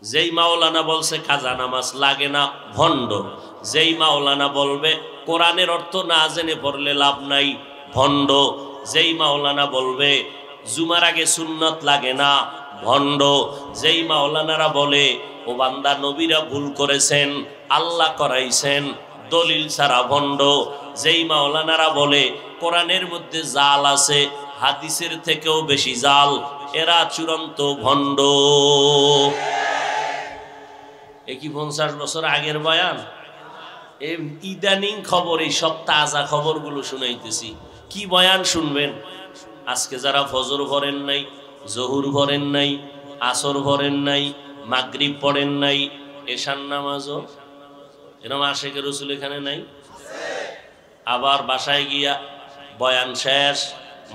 যেই মাওলানা বলছে কাজা নামাজ লাগে না ভণ্ড, যেই মাওলানা বলবে কোরআনের অর্থ না জেনে পড়লে লাভ নাই ভণ্ড, যেই মাওলানা বলবে জুমার আগে সুন্নত লাগে না ভণ্ড, যেই মাওলানারা বলে ও বান্দা নবীরা ভুল করেছেন আল্লাহ করাইছেন দলিল ছাড়া ভণ্ড, যেই মাওলানারা বলে কোরআনের মধ্যে জাল আছে হাদিসের থেকেও বেশি জাল, এরা চূড়ান্ত ভণ্ড। এ কি 50 বছর আগের বয়ান? এই ইদানিং খবর, এই সব তাজা খবরগুলো শুনাইতেছি। কি বয়ান শুনবেন? আজকে যারা ফজর পড়েন নাই, জহুর পড়েন নাই, আসর পড়েন নাই, মাগরিব পড়েন নাই, এশার নামাজও এরকম আশেকের রসুল এখানে নাই। আবার বাসায় গিয়া বয়ান শেষ,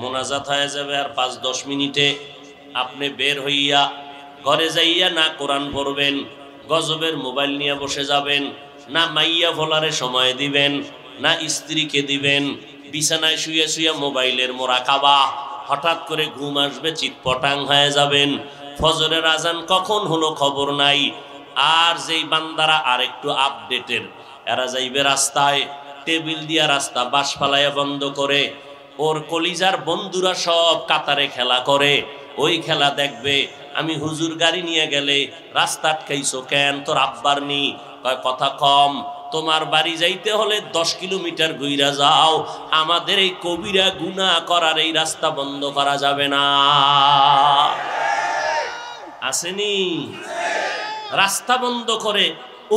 মোনাজাত হয়ে যাবে আর 5-10 মিনিটে আপনি বের হইয়া ঘরে যাইয়া না কোরআন পড়বেন, গজবের মোবাইল নিয়ে বসে যাবেন, না মাইয়া ফলারে সময় দিবেন, না স্ত্রীকে দিবেন, বিছানায় শুয়ে শুয়ে মোবাইলের মোরাকাবা, হঠাৎ করে ঘুম আসবে, চিৎপটাং হয়ে যাবেন, ফজরের আজান কখন হলো খবর নাই। আর যেই বান্দারা আর একটু আপডেটের, এরা যাইবে রাস্তায়, টেবিল দিয়া রাস্তা বাস ফালাইয়া বন্ধ করে, ওর কলিজার বন্ধুরা সব কাতারে খেলা করে, ওই খেলা দেখবে। আমি হুজুর গাড়ি নিয়ে গেলে রাস্তা আটকাইছো কেন? তোর আব্বার নি কয় কথা কম, তোমার বাড়ি যাইতে হলে 10 কিলোমিটার ঘুইরা যাও, আমাদের এই কবিরা গুনাহ করার এই রাস্তা বন্ধ করা যাবে না। আসেনি? রাস্তা বন্ধ করে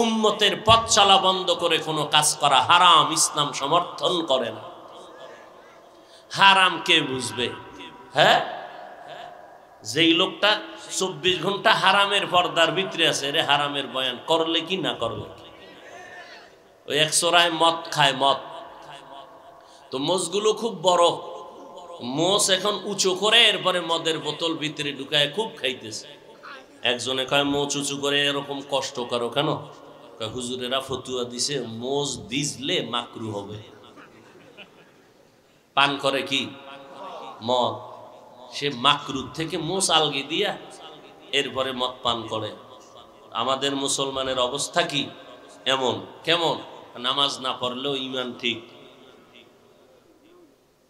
উম্মতের পথ চলা বন্ধ করে কোনো কাজ করা হারাম, ইসলাম সমর্থন করে না। হারাম কে বুঝবে? হ্যাঁ, যেই লোকটা 24 ঘন্টা হারামের পর্দার ভিতরে আছে, রে হারামের বয়ান করলে কি না করলে কি? ওই এক চোরায় মদ খায়, মদ তো মোষগুলো খুব বড়, মোষ এখন উঁচু করে এরপরে মদের বোতল ভিতরে ঢুকায় খুব খাইতেছে। একজনে কয় মোচ উঁচু করে এরকম কষ্ট করো কেন? কয় হুজুরেরা ফতুয়া দিছে মোষ ভিজলে মাকরু হবে। পান করে কি? মদ। সে মাকরু থেকে মোষ আলগি দিয়া এরপরে মদ পান করে। আমাদের মুসলমানের অবস্থা কি এমন? কেমন? নামাজ না পড়লেও ইমান ঠিক,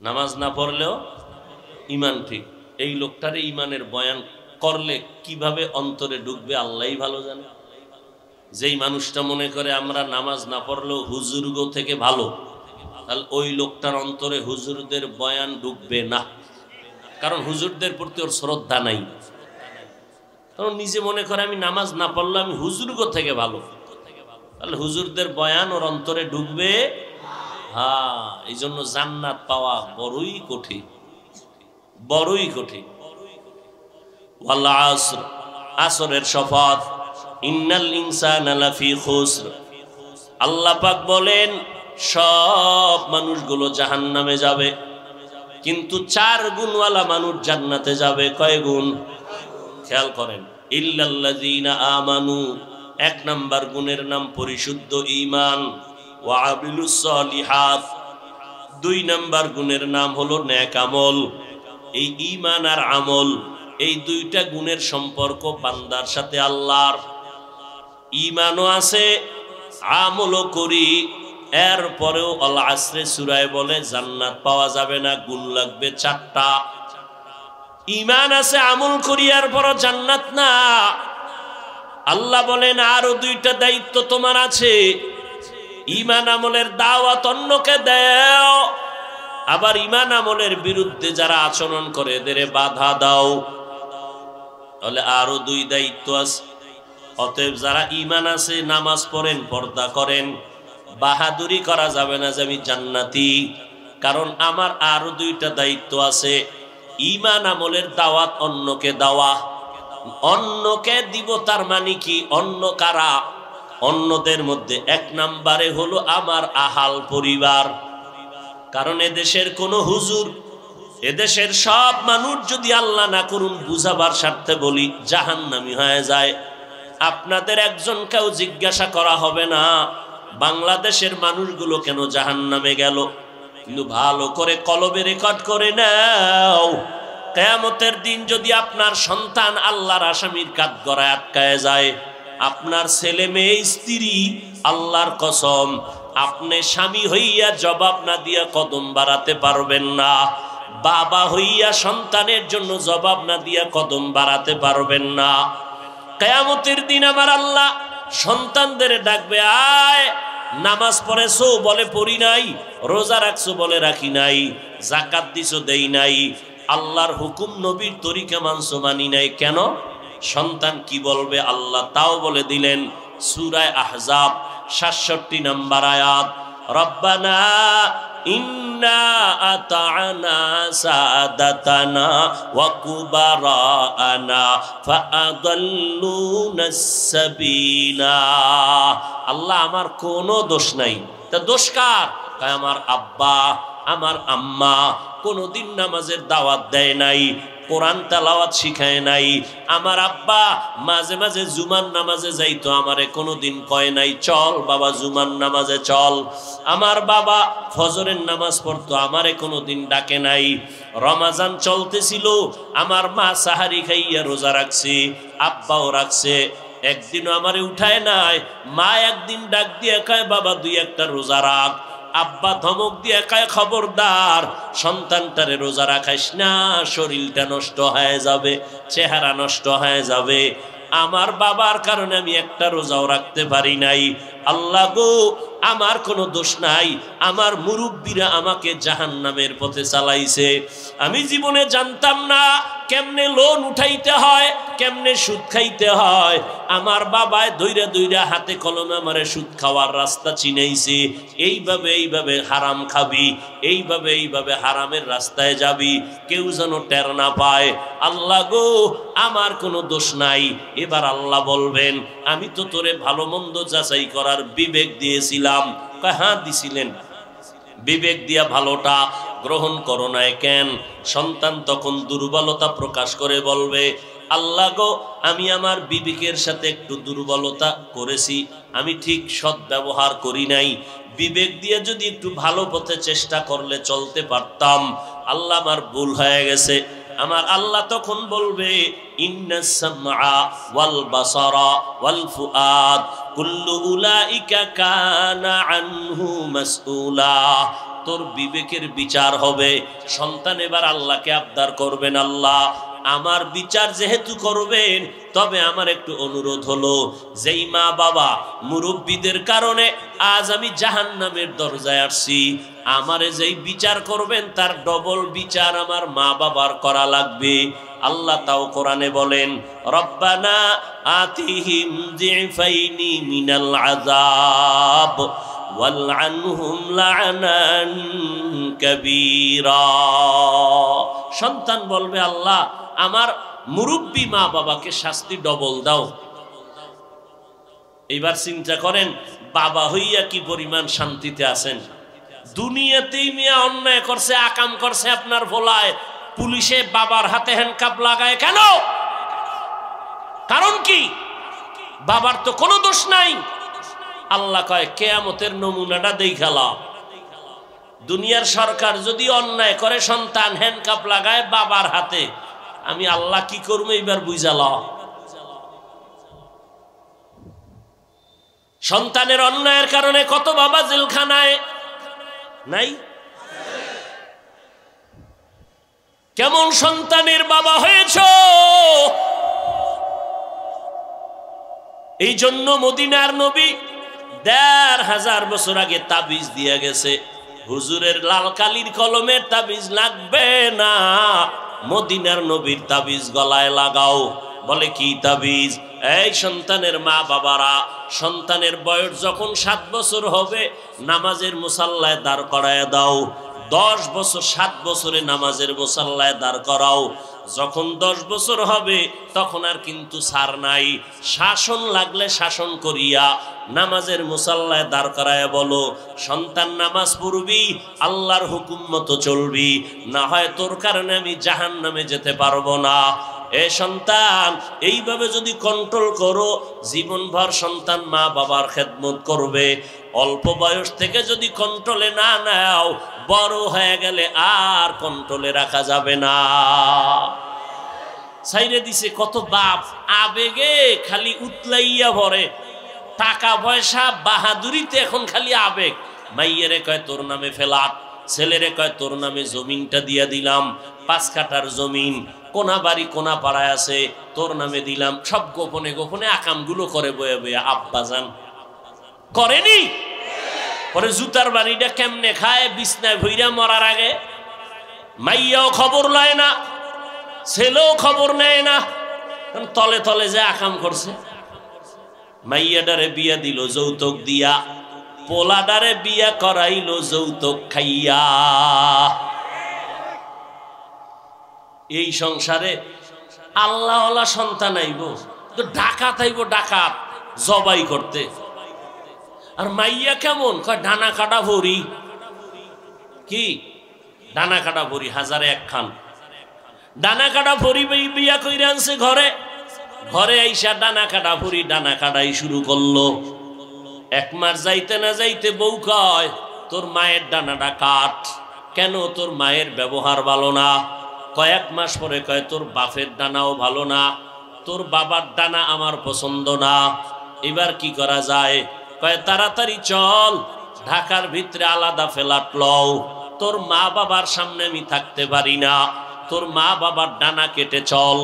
নামাজ না পড়লেও ইমান ঠিক। এই লোকটারে ইমানের বয়ান করলে কিভাবে অন্তরে ঢুকবে আল্লাহই ভালো জানে। যেই মানুষটা মনে করে আমরা নামাজ না পড়লেও হুজুরগো থেকে ভালো, তাহলে ওই লোকটার অন্তরে হুজুরদের বয়ান ঢুকবে না, কারণ হুজুরদের প্রতি ওর শ্রদ্ধা নাই। কারণ নিজে মনে করে আমি নামাজ না পড়লে আমি হুজুরগো থেকে ভালো, তাহলে হুজুরদের বয়ান ওর অন্তরে ঢুকবে। হ্যাঁ, এই জন্য জান্নাত পাওয়া বড়ই কঠিন, বড়ই কঠিন। ওয়াল আসর, আসরের শপথ, ইন্নাল ইনসানা লাফি খুসর। আল্লাহ পাক বলেন সব মানুষগুলো জাহান্নামে যাবে, কিন্তু 4 গুণওয়ালা মানুষ জান্নাতে যাবে। কয় গুণ? খেয়াল করেন। ইল্লাল্লাযীনা আমানু, 1 নাম্বার গুণের নাম পরিশুদ্ধ ঈমান। ওয়া আমিলুস সলিহাত, 2 নাম্বার গুণের নাম হলো নেক আমল। এই ঈমান আর আমল, এই 2টা গুণের সম্পর্ক বান্দার সাথে আল্লাহর। ঈমানও আছে, আমলও করি, এরপরেও আল আসরে সূরায় বলে জান্নাত পাওয়া যাবে না, গুণ লাগবে 4টা। ঈমান আছে, আমল করি, এরপরও জান্নাত না। আল্লাহ বলেন আরো 2টা দায়িত্ব তোমার আছে। ঈমান আমলের দাওয়াত অন্যকে দাও, আবার ঈমান আমলের বিরুদ্ধে যারা আচরণ করে এদের বাধা দাও। তাহলে আরো 2 দায়িত্ব আছে। অতএব যারা ঈমান আছে, নামাজ পড়েন, পর্দা করেন, বাহাদুরি করা যাবে না যে আমি জান্নাতি, কারণ আমার আরো 2টা দায়িত্ব আছে। ঈমান আমলের দাওয়াত অন্যকে দেওয়া। অন্যকে দিব তার মানে কি? অন্য কারা? অন্যদের মধ্যে 1 নম্বরে হলো আমার আহাল পরিবার। কারণ এদেশের কোন হুজুর, এদেশের সব মানুষ যদি আল্লাহ না করুন বুঝাবার স্বার্থে বলি জাহান্নামী হয়ে যায়, আপনাদের একজনকেও জিজ্ঞাসা করা হবে না বাংলাদেশের মানুষগুলো কেন জাহান্নামে গেল। কিন্তু ভালো করে কলবে রেকর্ড করে নাও, কিয়ামতের দিন যদি আপনার সন্তান আল্লাহর আসামির কাঠগড়ায় আটকায় যায়, আপনার ছেলে মেয়ে স্ত্রী, আল্লাহর কসম আপনি স্বামী হইয়া জবাব না দিয়া কদম বাড়াতে পারবেন না, বাবা হইয়া সন্তানের জন্য জবাব না দিয়া কদম বাড়াতে পারবেন না। কিয়ামতের দিন আমার আল্লাহ সন্তানদের ডাকবে, আয় নামাজ পড়েছো বলে পড়ি নাই, রোজা রাখছো বলে রাখি নাই, যাকাত দিছো দেই নাই, আল্লাহর হুকুম নবীর তরিকা মানছো মানি নাই কেন? সন্তান কি বলবে আল্লাহ তাও বলে দিলেন। সূরা আহজাব ৬৭ নম্বর আয়াত, রব্বানা ইন্না আতা'না সাদাতানা ওয়া কুবারানা ফাআদাল্লুনাস সাবিলা। আল্লাহ আমার কোনো দোষ নাই, তা দোষ কার? আমার আব্বা আমার আম্মা কোনোদিন নামাজের দাওয়াত দেয় নাই, কোরআন তেলাওয়াত শিখায় নাই। আমার আব্বা মাঝে মাঝে জুমার নামাজে যাইতো, আমারে কোনোদিন কয় নাই চল বাবা জুমার নামাজে চল। আমার বাবা ফজরের নামাজ পড়তো, আমারে কোনোদিন ডাকে নাই। রমাজান চলতেছিল, আমার মা সাহারি খাইয়া রোজা রাখছে, আব্বাও রাখছে, একদিনও আমারে উঠায় নাই। মা একদিন ডাক দিয়ে কয় বাবা দুই একটা রোজা রাখ, আব্বা ধমক দিয়ে কয় খবরদার সন্তানটারে রোজা রাখাইস না, শরীরটা নষ্ট হয়ে যাবে, চেহারা নষ্ট হয়ে যাবে। আমার বাবার কারণে আমি একটা রোজাও রাখতে পারি নাই। আল্লাহ গো আমার কোনো দোষ নাই, আমার মুরব্বীরা আমাকে জাহান্নামের পথে চালাইছে। আমি জীবনে জানতাম না কেমনে লোন উঠাইতে হয়, কেমনে সুদ খাইতে হয়। আমার বাবায় দইরা দইরা হাতে কলমে আমারে সুদ খাওয়ার রাস্তা চিনাইছে। এইভাবে এইভাবে হারাম খাবি, এইভাবে এইভাবে হারামের রাস্তায় যাবি, কেউ যেন টের না পায়। আল্লাহ গো আমার কোনো দোষ নাই। এবার আল্লাহ বলবেন আমি তো তোরে ভালো মন্দ যাচাই করার বিবেক দিয়েছিলাম। হ্যাঁ দিছিলেন, বিবেক দিয়া ভালোটা গ্রহণ করো নাই কেন? সন্তান তখন দুর্বলতা প্রকাশ করে বলবে আল্লাহ গো আমি আমার বিবেকের সাথে একটু দুর্বলতা করেছি, আমি ঠিক সৎ ব্যবহার করি নাই। বিবেক দিয়ে যদি একটু ভালো পথে চেষ্টা করলে চলতে পারতাম, আল্লাহ আমার ভুল হয়ে গেছে। আমার আল্লাহ তখন বলবে ইন্নাস সামআ ওয়াল বাসারা ওয়াল ফুআদ কুল্লু উলাইকা কানা আনহু মাসউলা। তোর বিবেকের বিচার হবে। সন্তান এবার আল্লাহকে আবদার করবেন, আল্লাহ আমার বিচার যেহেতু করবেন তবে আমার একটু অনুরোধ হলো, যেই মা বাবা মুরব্বীদের কারণে আজ আমি জাহান্নামের দরজায় আসছি, আমারে যেই বিচার করবেন তার ডবল বিচার আমার মা বাবার করা লাগবে। আল্লাহ তাও কোরআনে বলেন রব্বানা আতিহিম যিফাইনি মিনাল আযাব ওয়ালআনহুম লা'নান কাবীরা। সন্তান বলবে আল্লাহ আমার মুরব্বী মা বাবাকে শাস্তি ডবল দাও। এবার চিন্তা করেন বাবা হইয়া কি পরিমাণ শান্তিতে আছেন। দুনিয়াতেই মিয়া অন্যায় করছে, আকাম করছে, আপনার ভোলায় পুলিশে বাবার হাতে হ্যান্ডকাপ লাগায় কেন? কারণ কি? বাবার তো কোনো দোষ নাই। আল্লাহ কয় কিয়ামতের নমুনাটা দেখালা। দুনিয়ার সরকার যদি অন্যায় করে সন্তান হ্যান্ডকাপ লাগায় বাবার হাতে, আমি আল্লাহ কি করবো এবার বুঝালা। সন্তানের অন্যায়ের কারণে কত বাবা জেলখানায় নাই? কেমন সন্তানের বাবা হয়েছ? এই জন্য মদিনার নবী ১৫০০ বছর আগে তাবিজ দিয়ে গেছে, হুজুরের লাল কালির কলমের তাবিজ লাগবে না, মদিনার নবীর তাবিজ গলায় লাগাও। বলে কি তাবিজ? এই সন্তানের মা বাবারা সন্তানের বয়স যখন ৭ বছর হবে নামাজের মুসাল্লায় দাঁড় করায় দাও। ১০ বছর ৭ বছরে নামাজের মুসাল্লায় দাঁড় করাও। যখন ১০ বছর হবে তখন আর কিন্তু ছাড় নাই, শাসন লাগলে শাসন করিয়া নামাজের মুসাল্লায় দাঁড় করায় বলো সন্তান নামাজ পড়বি, আল্লাহর হুকুম মতো চলবি, না হয় তোর কারণে আমি জাহান্নামে যেতে পারবো না। এ সন্তান এইভাবে যদি কন্ট্রোল করো জীবনভর সন্তান মা বাবার খেদমত করবে। অল্প বয়স থেকে যদি কন্ট্রোলে না নাও বড় হয়ে গেলে আর কন্ট্রোলে রাখা যাবে না। ছাইরে দিছে কত বাপ আবেগে খালি উতলাইয়া ভরে, টাকা পয়সা বাহাদুরিতে এখন খালি আবেগ। মাইয়েরে কয় তোর নামে ফ্ল্যাট, ছেলেরে কয় তোর নামে জমিনটা দিয়া দিলাম, 5 কাঠার জমিন, কোনা বাড়ি কোনা পাড়ায় আছে, তোর নামে দিলাম। সব গোপনে গোপনে আকামগুলো করে বয়ে বয়ে। আব্বাজান করেনি? পরে জুতার বাড়িটা কেমনে খায় বিছনায় ভইরা মরার আগে। মাইয়াও খবর লয় না, ছেলেও খবর নেয় না, তলে তলে যে আকাম করছে। মাইয়াডারে বিয়া দিল যৌতুক দিয়া, পোলাডারে বিয়া করাইলো যৌতুক খাইয়া। এই সংসারে আল্লাহওয়ালা সন্তান আইব তো ডাকাত আইব, ডাকাত জবাই করতে। আর মাইয়া কেমন? কয় ডানা কাটা ভরি। কি ডানা কাটা ভরি? 1001 খান ডানা কাটা ভরি বিয়া কইরা আনছে ঘরে। ঘরে আইসা ডানা কাটা ভরি ডানা কাটাই শুরু করলো। 1 মাস যাইতে না যাইতে বউ কয় তোর মায়ের ডানাটা কাট। কেন? তোর মায়ের ব্যবহার ভালো না। কয়েক মাস পরে কয় তোর বাপের ডানাও ভালো না, তোর বাবার ডানা আমার পছন্দ না। এবার কি করা যায়? কয় তাড়াতাড়ি চল, ঢাকার ভিতরে আলাদা ফ্ল্যাট লও। তোর মা বাবার সামনে আমি থাকতে পারি না, তোর মা বাবার ডানা কেটে চল।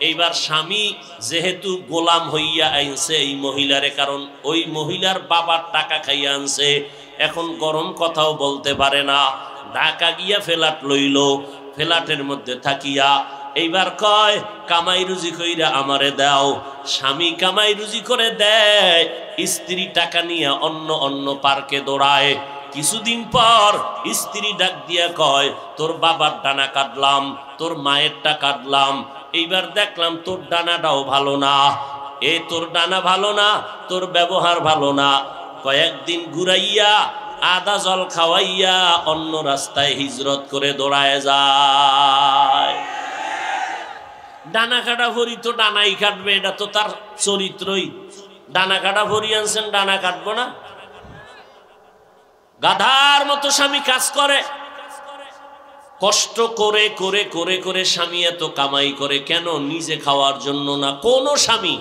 এইবার স্বামী যেহেতু গোলাম হইয়া আইনছে এই মহিলারে, কারণ ওই মহিলার বাবার টাকা খাইয়া আনছে, এখন গরম কথাও বলতে পারে না। ঢাকা গিয়া ফ্ল্যাট লইল, ফ্ল্যাটের মধ্যে থাকিয়া এইবার কয় কামাই রুজি কইরা আমারে দাও। স্বামী কামাই রুজি করে দেয়, স্ত্রী টাকা নিয়ে অন্য অন্য পার্কে দৌড়ায়। কিছুদিন পর স্ত্রী ডাক দিয়া কয় তোর বাবার ডানা কাটলাম, তোর মায়েরটা কাটলাম, এইবার দেখলাম তোর ডানাটাও ভালো না। এ তোর ডানা ভালো না, তোর ব্যবহার ভালো না। কয়েকদিন ঘুরাইয়া আদা জল খাওয়াইয়া অন্য রাস্তায় হিজরত করে দৌড়ায় যায়। ডানা কাটা ভরি তো ডানাই কাটবে, এটা তো তার চরিত্রই। ডানা কাটা ভরি আনছেন, ডানা কাটবো না? গাধার মতো স্বামী কাজ করে, কষ্ট করে করে করে করে স্বামী এত কামাই করে কেন? নিজে খাওয়ার জন্য না। কোন স্বামী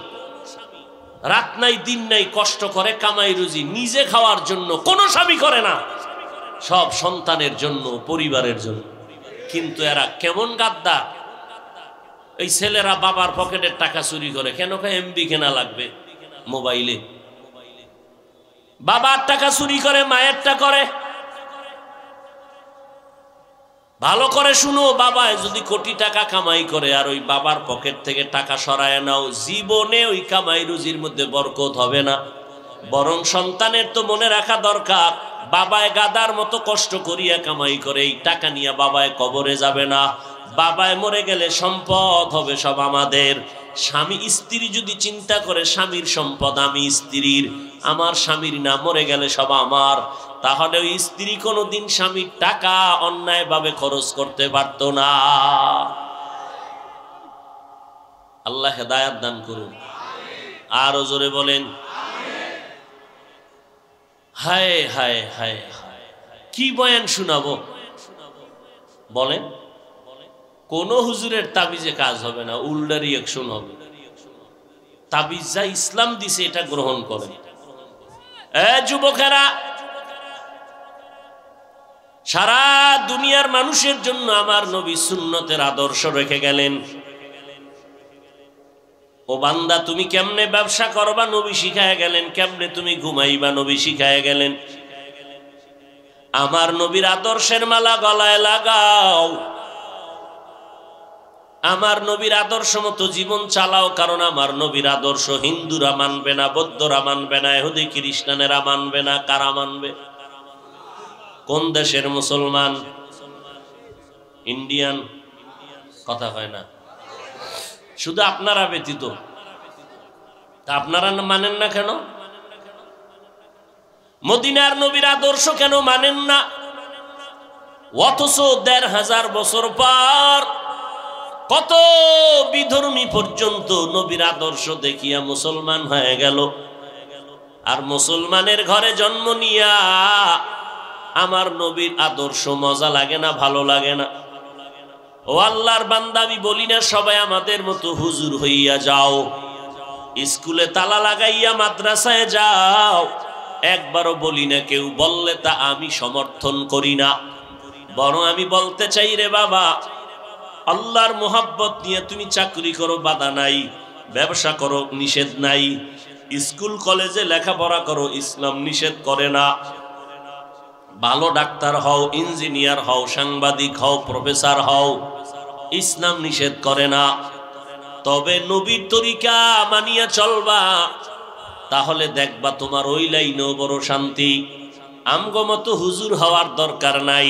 রাত নাই দিন নাই কষ্ট করে কামাই রুজি নিজে খাওয়ার জন্য কোন স্বামী করে না। সব সন্তানের জন্য, পরিবারের জন্য। কিন্তু এরা কেমন গাদ্দার! এই ছেলেরা বাবার পকেটের টাকা চুরি করে কেন? এমবি কেনা লাগবে মোবাইলে। বাবার টাকা চুরি করে, মায়েরটা করে। ভালো করে শুনো, বাবা যদি কোটি টাকা কামাই করে আর ওই বাবার পকেট থেকে টাকা সরায় নাও, জীবনে ওই কামাই রুজির মধ্যে বরকত হবে না। বরং সন্তানের তো মনে রাখা দরকার, বাবায় গাদার মতো কষ্ট করিয়া কামাই করে এই টাকা নিয়ে বাবায় কবরে যাবে না। বাবায় মরে গেলে সম্পদ হবে সব আমাদের। স্বামী স্ত্রী যদি চিন্তা করে স্বামীর সম্পদ আমি স্ত্রীর, আমার স্বামীর না, মরে গেলে সব আমার, তাহলে ওই স্ত্রী কোনোদিন স্বামীর টাকা অন্যায়ভাবে খরচ করতে পারত না। আল্লাহ হেদায়াত দান করুন। আরো জোরে বলেন হায় হায় হায় হায়। কি বয়ান শোনাবো বলেন? কোন হুজুরের তাবিজে কাজ হবে না, উল্টা রিয়াকশন হবে। তাবিজ যা ইসলাম দিছে এটা গ্রহণ করেন। যুবকেরা, সারা দুনিয়ার মানুষের জন্য আমার নবী সুন্নতের আদর্শ রেখে গেলেন। ও বান্দা, তুমি কেমনে ব্যবসা করবা নবী শিখায় গেলেন, কেমনে তুমি ঘুমাইবা নবী শিখায় গেলেন। আমার নবীর আদর্শের মালা গলায় লাগাও, আমার নবীর আদর্শ মতো জীবন চালাও। কারণ আমার নবীর আদর্শ হিন্দুরা মানবে না, বৌদ্ধরা মানবে না, ইহুদি খ্রিস্টানেরা মানবে না। কারা মানবে? কোন দেশের মুসলমান? ইন্ডিয়ান? কথা হয় না, শুধু আপনারা ব্যতীত। তা আপনারা মানেন না কেন? মদিনার নবীর আদর্শ কেন মানেন না? অথচ 1500 বছর পর কত বিধর্মী পর্যন্ত নবীর আদর্শ দেখিয়া মুসলমান হয়ে গেল। আর মুসলমানের ঘরে জন্ম নিয়া আমার নবীর আদর্শ মজা লাগে না, ভালো লাগে না। ও আল্লাহর বান্দা, আমি বলি না সবাই আমাদের মতো হুজুর হইয়া যাও, স্কুলে তালা লাগাইয়া মাদ্রাসায় যাও, একবারও বলি না। কেউ বললে তা আমি সমর্থন করি না, বরং আমি বলতে চাই রে বাবা, আল্লাহর মোহাব্বত নিয়ে তুমি চাকরি করো, বাধা নাই, ব্যবসা করো, নিষেধ নাই, স্কুল কলেজে লেখাপড়া করো, ইসলাম নিষেধ করে না। ভালো ডাক্তার হও, ইঞ্জিনিয়ার হও, সাংবাদিক হও, প্রফেসর হও, ইসলাম নিষেধ করে না। তবে নবীর তরিকা মানিয়া চলবা, তাহলে দেখবা তোমার ওই লাইনেও বড় শান্তি। আমগো মতো হুজুর হওয়ার দরকার নাই।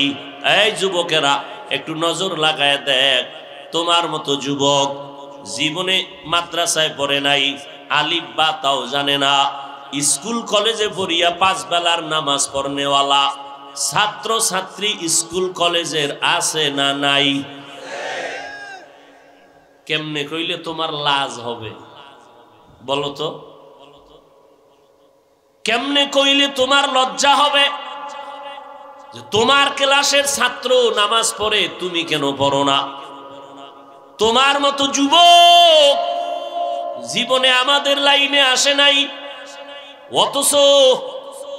এই যুবকেরা, একটু নজর লাগায় দেখ, তোমার মতো যুবক জীবনে মাদ্রাসায় পড়ে নাই, আলিফ বা তাও জানে না, স্কুল কলেজে পড়িয়া 5 বেলার নামাজ পড়নেওয়ালা ছাত্র ছাত্রী স্কুল কলেজের আছে না নাই? কেমনে কইলে তোমার লাজ হবে বলো তো? কেমনে কইলে তোমার লজ্জা হবে যে তোমার ক্লাসের ছাত্র নামাজ পড়ে, তুমি কেন পড়ো না? তোমার মতো যুবক জীবনে আমাদের লাইনে আসে নাই, অথচ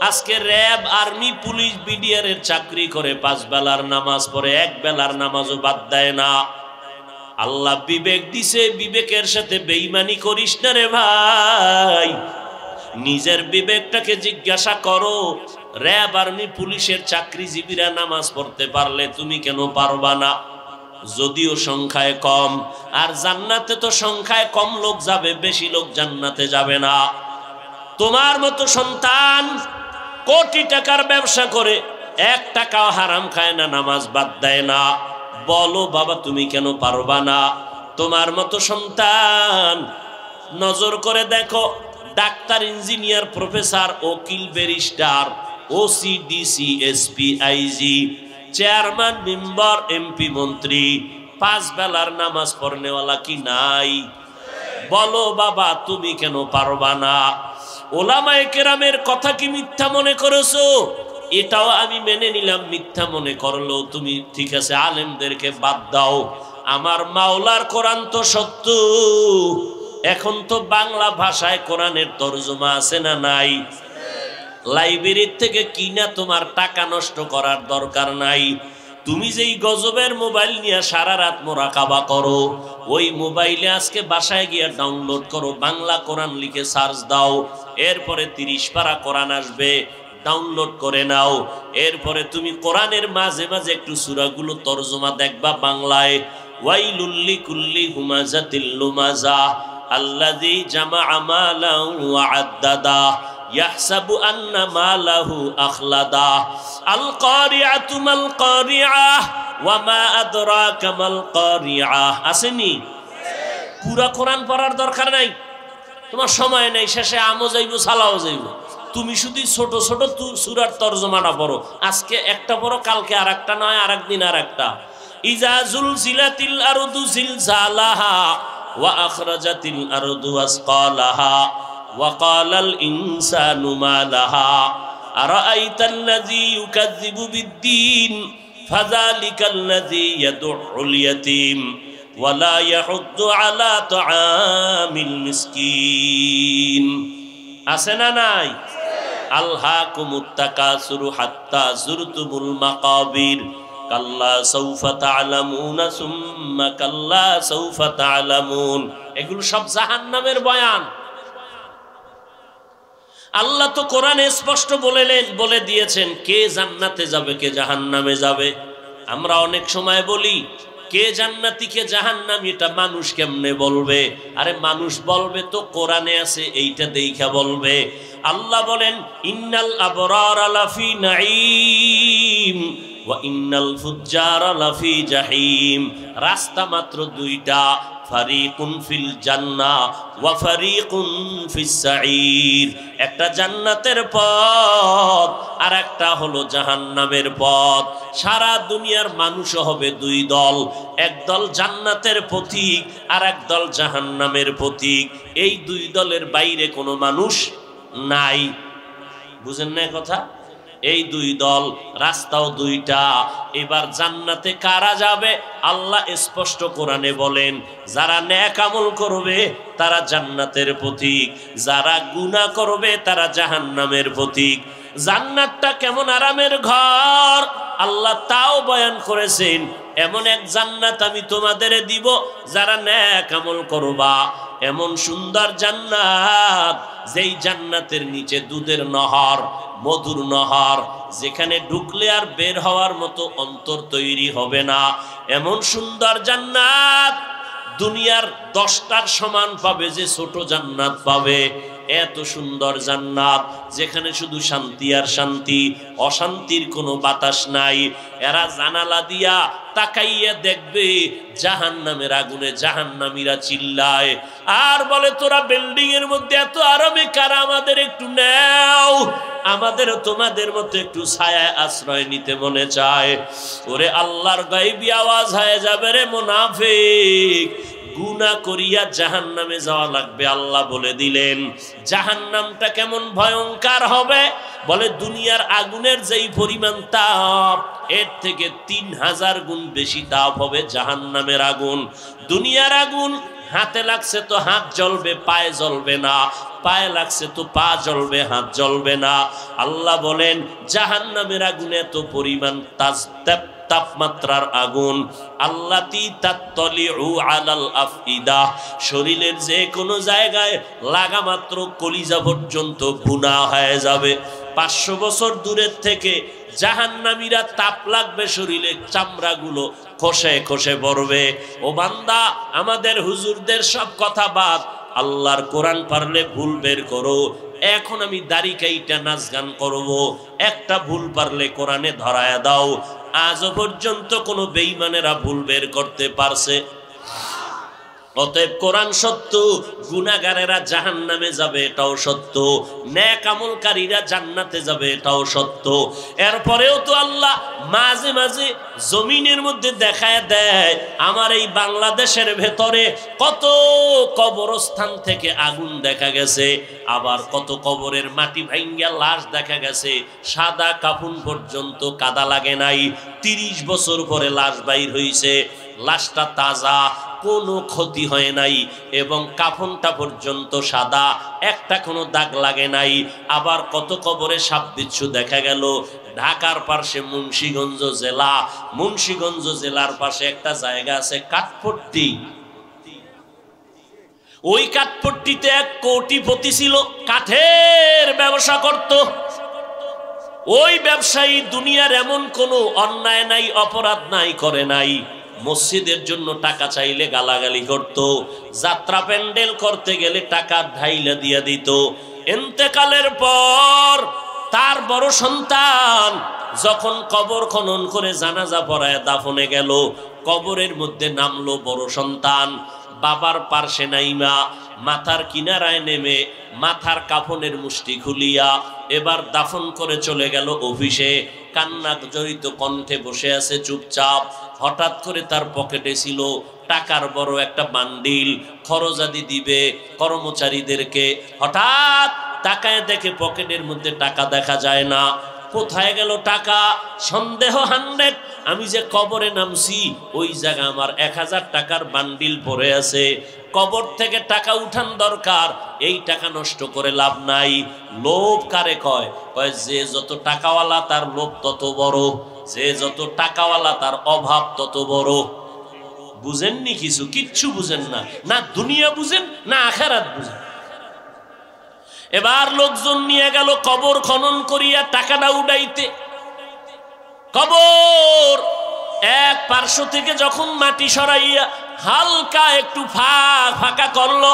আজকে র্যাব, আর্মি, পুলিশ, বিডিআর এর চাকরি করে, 5 বেলার নামাজ পড়ে, 1 বেলার নামাজও বাদ দেয় না। আল্লাহ বিবেক দিছে, বিবেকের সাথে বেঈমানি করিস না রে ভাই। নিজের বিবেকটাকে জিজ্ঞাসা করো, র্যাব, আর্মি, পুলিশের চাকরিজীবীরা নামাজ পড়তে পারলে তুমি কেন পারবা না? যদিও সংখ্যায় কম, আর জান্নাতে তো সংখ্যায় কম লোক যাবে, বেশি লোক জান্নাতে যাবে না। তোমার মতো সন্তান কোটি টাকার ব্যবসা করে 1 টাকাও হারাম খায় না, নামাজ বাদ দেয় না, বলো বাবা তুমি কেন পারবা না? তোমার মতো সন্তান নজর করে দেখো, ডাক্তার, ইঞ্জিনিয়ার, প্রফেসর, উকিল, barrister, OC, DC, SP, IG, chairman, member, MP, মন্ত্রী, 5 বেলার নামাজ পড়নেওয়ালা কি নাই? বলো বাবা তুমি কেন পারবা না? ওলামায়ে কেরামের কথা কি মিথ্যা মনে করেছো? এটাও আমি মেনে নিলাম, মিথ্যা মনে করলেও তুমি ঠিক আছে, আলেমদেরকে বাদ দাও। আমার মাওলার কোরআন তো সত্য। এখন তো বাংলা ভাষায় কোরআনের তরজমা আছে না নাই? লাইব্রেরির থেকে কিনা তোমার টাকা নষ্ট করার দরকার নাই। তুমি যেই গজবের মোবাইল নিয়ে সারা রাত মোরাকাবা করো, ওই মোবাইলে আজকে বাসায় গিয়ে ডাউনলোড করো, বাংলা কোরআন লিখে সার্চ দাও, এরপরে 30 পারা কোরআন আসবে, ডাউনলোড করে নাও। এরপরে তুমি কোরআনের মাঝে মাঝে একটু সূরাগুলো তরজমা দেখবা বাংলায়। ওয়াইলুল লিকুল্লি হুমাজাতিল লুমাজা আল্লাযী জামাআ মালান ওয়া আদ্দাদা ইয়াহসাবু আন্না মালাহু আখলাদা আল কারিআতু মাল কারিআহ ওয়া মা আদরাকা মাল কারিআহ। আসেনি? পুরা কোরআন পড়ার দরকার নাই, তোমার সময় নেই, শেষে আমও যাইব, সালাও যাইব। তুমি শুধু ছোট ছোট সূরার তরজমাটা পড়ো, আজকে একটা পড়ো, কালকে আরেকটা, নয় আরেকদিন আরেকটা। ইজা জুলজিলাতিল আরদু জিলজালাহা ওয়া আখরাজাতিল আরদু আসকালাহা ওয়া কালাল ইনসানু মা লাহা আরাআইতাল্লাযী ইউকাযযিবু বিদ্দীন ফাযালিকাল্লাযী ইয়াদউল ইয়াতীম ওয়া লা ইয়াহুদ্দু আলা তাআমিল মিসকিন। আছে না নাই? আলহাকুমুত তাকাসুরু হাত্তা যুরতুমুল মাকাবির কাল্লা সাউফা তা'লামুনা সুম্মা কাল্লা সাউফা তা'লামুন। এগুলো সব জাহান্নামের বয়ান। আল্লাহ তো কোরআনে স্পষ্ট বলে দিয়েছেন কে জান্নাতে যাবে, কে জাহান্নামে যাবে। আমরা অনেক সময় বলি কে জান্নাতি কে জাহান্নামী, এটা মানুষ কেমনে বলবে? আরে মানুষ বলবে তো কোরআনে আছে, এইটা দেখা বলবে। আল্লাহ বলেন ইন্নাল আবরারা লাফি নাঈম ওয়া ইন্নাল ফুজ্জারা লাফি জাহিম। রাস্তা মাত্র 2টা, ফারিকুন ফিল জান্নাহ ওয়া ফারিকুন ফিস সাঈর। একটা জান্নাতের পথ আর একটা হলো জাহান্নামের পথ। সারা দুনিয়ার মানুষ হবে 2 দল, এক দল জান্নাতের পথিক আর এক দল জাহান্নামের পথিক। এই 2 দলের বাইরে কোনো মানুষ নাই। বুঝেন না কথা? এই দুই দল, রাস্তাও দুইটা। এবার জান্নাতে কারা যাবে? আল্লাহ স্পষ্ট কোরআনে বলেন, যারা নেক আমল করবে তারা জান্নাতের পথিক, যারা গুনাহ করবে তারা জাহান্নামের পথিক। জান্নাতটা কেমন আরামের ঘর আল্লাহ তাও বয়ান করেছেন। এমন এক জান্নাত আমি তোমাদের দিব, যারা নেক আমল করবা। এমন সুন্দর জান্নাত, যেই জান্নাতের নিচে দুধের নহর, মধুর নহর, যেখানে ঢুকলে আর বের হওয়ার মতো অন্তর তৈরি হবে না। এমন সুন্দর জান্নাত দুনিয়ার 10টার সমান পাবে যে ছোট জান্নাত পাবে। এত সুন্দর জান্নাত, যেখানে শুধু শান্তি আর শান্তি, অশান্তির কোনো বাতাস নাই। এরা জানালা দিয়া তাকাইয়া দেখবে জাহান্নামের আগুনে জাহান্নামীরা চিল্লায় আর বলে, তোরা বিল্ডিং এর মধ্যে এত আরামে কারা, আমাদের একটু নাও, আমাদের তোমাদের মতো একটু ছায়ায় আশ্রয় নিতে মনে চায়। ওরে আল্লাহর গায়বী আওয়াজ হয়ে যাবে, রে মুনাফিক, গুনাহ করিয়া জাহান্নামে যাওয়া লাগবে। আল্লাহ বলে দিলেন জাহান্নামটা কেমন ভয়ঙ্কর হবে। বলে দুনিয়ার আগুনের যেই পরিমাণ তাপ, এর থেকে 3000 গুণ বেশি তাপ হবে জাহান্নামের আগুন। দুনিয়ার আগুন হাতে লাগছে তো হাত জ্বলবে, পায়ে জ্বলবে না, পায়ে লাগছে তো পা জ্বলবে, হাত জ্বলবে না। আল্লাহ বলেন জাহান্নামের আগুনে এত পরিমাণ তাপমাত্রার আগুন, আল্লাতি তাত্তালিউ আলাল আফইদা, শরীরের যে কোনো জায়গায় লাগা মাত্র কলিজা পর্যন্ত ভুনা হয়ে যাবে। 500 বছর দূরের থেকে জাহান্নামীরা তাপ লাগবে, শরীরের চামড়াগুলো খসে খসে পড়বে। ও বান্দা, আমাদের হুজুরদের সব কথা বাদ, আল্লাহর কোরআন পারলে ভুল বের করো। এখন আমি দাড়ি কাইটা নাচ গান করবো, একটা ভুল পারলে কোরআনে ধরায়া দাও। আজও পর্যন্ত কোনো বেঈমানেরা ভুল বের করতে পারছে? অতএব কোরআন সত্য, গুনাহগারেরা জাহান্নামে যাবে এটাও সত্য, নেক আমলকারীরা জান্নাতে যাবে এটাও সত্য। এরপরেও তো আল্লাহ মাঝে মাঝে জমিনের মধ্যে দেখায় দেয়, আমার এই বাংলাদেশের ভেতরে কত কবরস্থান থেকে আগুন দেখা গেছে, আবার কত কবরের মাটি ভাঙ্গা লাশ দেখা গেছে, সাদা কাফন পর্যন্ত কাদা লাগে নাই, 30 বছর পরে লাশ বাইর হইছে, লাশটা তাজা, কোনো ক্ষতি হয় নাই এবং কাফনটা পর্যন্ত সাদা, একটা কোনো দাগ লাগে নাই। আবার কত কবরে সাপ বিচ্ছু দেখা গেল। ঢাকার পাশে মুন্সিগঞ্জ জেলা, মুন্সিগঞ্জ জেলার পাশে একটা জায়গা আছে কাঠপট্টি। ওই কাঠপট্টিতে এক কোটিপতি ছিল, কাঠের ব্যবসা করত। ওই ব্যবসায়ী দুনিয়ার এমন কোনো অন্যায় নাই, অপরাধ নাই, করে নাই। মসজিদের জন্য টাকা চাইলে গালাগালি করত, যাত্রা প্যান্ডেল করতে গেলে টাকা ঢাইলা দিয়া দিত। ইন্তেকালের পর তার বড় সন্তান যখন কবর খনন করে জানাজা পড়ায় দাফনে গেল, কবরের মধ্যে নামলো বড় সন্তান, বাবার পার্শ্বে নাইমা মাথার কিনারায় নেমে মাথার কাফনের মুষ্টি খুলিয়া এবার দাফন করে চলে গেল অফিসে। কান্না জড়িত কণ্ঠে বসে আছে চুপচাপ। হঠাৎ করে তার পকেটে ছিল টাকার বড় একটা বান্ডিল, খরচাদি দিবে কর্মচারীদেরকে। হঠাৎ তাকায় দেখে পকেটের মধ্যে টাকা দেখা যায় না। কোথায় গেল টাকা? সন্দেহ 100। আমি যে কবরে নামছি ওই জায়গা আমার 1000 টাকার বান্ডিল পড়ে আছে। কবর থেকে টাকা উঠান দরকার, এই টাকা নষ্ট করে লাভ নাই। লোভ কারে কয়? কয় যে যত টাকাওয়ালা তার লোভ তত বড়, যে যত টাকাওয়ালা তার অভাব তত বড়। বুঝেননি? কিচ্ছু বুঝেন না, না দুনিয়া বুঝেন না আখিরাত বুঝেন। এবার লোকজন নিয়ে গেল কবর খনন করিয়া টাকাটা উড়াইতে। কবর এক পার্শ্ব থেকে যখন মাটি সরাইয়া হালকা একটু ফাঁকা করলো,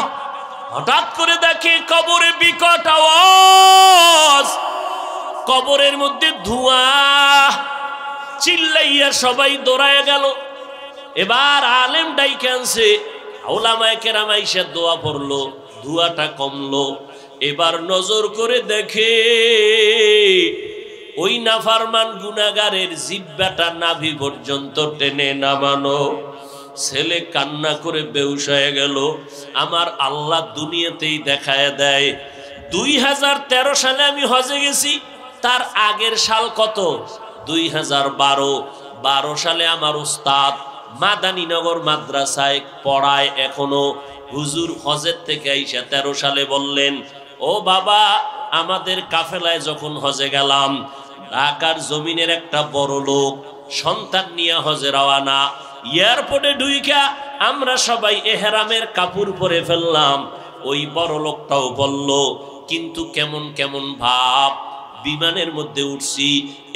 হঠাৎ করে দেখে কবরে বিকট আওয়াজ, কবরের মধ্যে ধোঁয়া। চিল্লাইয়া সবাই দৌড়ায় গেল। এবার আলেম ডাইকে আনছে, ওলামায়ে কেরাম আইসা দোয়া পড়লো, ধোঁয়াটা কমলো। এবার নজর করে দেখে ওই নাফরমান গুনাহগারের জিহ্বাটা নাভি পর্যন্ত টেনে নামানো। ছেলে কান্না করে বেহুশ হয়ে গেল। আমার আল্লাহ দুনিয়াতেই দেখায় দেয়। 2013 সালে আমি হজে গেছি, তার আগের সাল কত? 2012 সালে আমার উস্তাদ মাদানীনগর মাদ্রাসায় পড়ায় এখনো। হুজুর হজের থেকে আইসা 13 সালে বললেন, ও বাবা, আমাদের কাফেলায় যখন হজে গেলাম, ঢাকার জমিনের একটা বড় লোক সন্তান নিয়ে হজে রওয়ানা। এয়ারপোর্টে ঢুইকা আমরা সবাই এহরামের কাপড় পরে ফেললাম। ওই বড় লোকটাও বলল, কিন্তু কেমন কেমন ভাব। বিমানের মধ্যে উঠছি,